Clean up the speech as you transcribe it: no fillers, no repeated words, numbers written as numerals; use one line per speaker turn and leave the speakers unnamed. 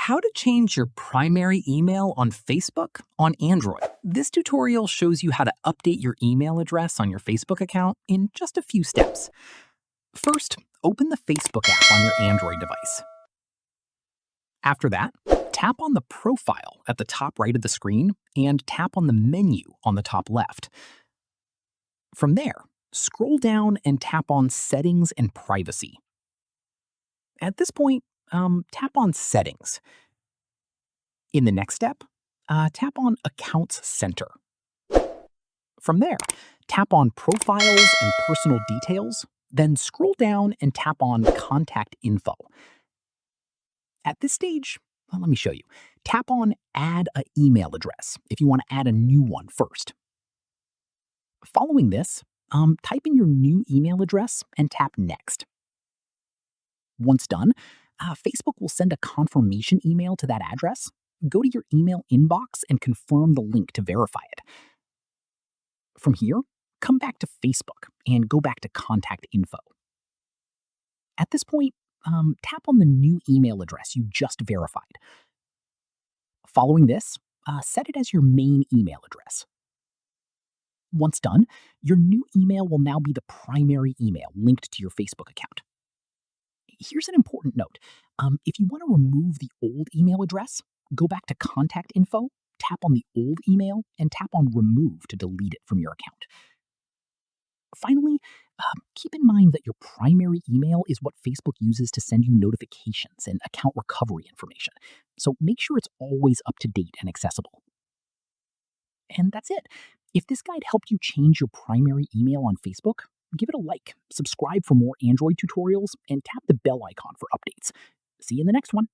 How to change your primary email on Facebook on Android. This tutorial shows you how to update your email address on your Facebook account in just a few steps. First, open the Facebook app on your Android device. After that, tap on the profile at the top right of the screen and tap on the menu on the top left. From there, scroll down and tap on Settings and Privacy. At this point, tap on Settings. In the next step, tap on Accounts Center. From there, tap on Profiles and Personal Details, then scroll down and tap on Contact Info. At this stage, let me show you. Tap on Add an Email Address if you want to add a new one first. Following this, type in your new email address and tap Next. Once done, Facebook will send a confirmation email to that address. Go to your email inbox and confirm the link to verify it. From here, come back to Facebook and go back to Contact Info. At this point, tap on the new email address you just verified. Following this, set it as your main email address. Once done, your new email will now be the primary email linked to your Facebook account. Here's an important note. If you want to remove the old email address, go back to Contact Info, tap on the old email, and tap on Remove to delete it from your account. Finally, keep in mind that your primary email is what Facebook uses to send you notifications and account recovery information, so make sure it's always up to date and accessible. And that's it. If this guide helped you change your primary email on Facebook, give it a like, subscribe for more Android tutorials, and tap the bell icon for updates. See you in the next one.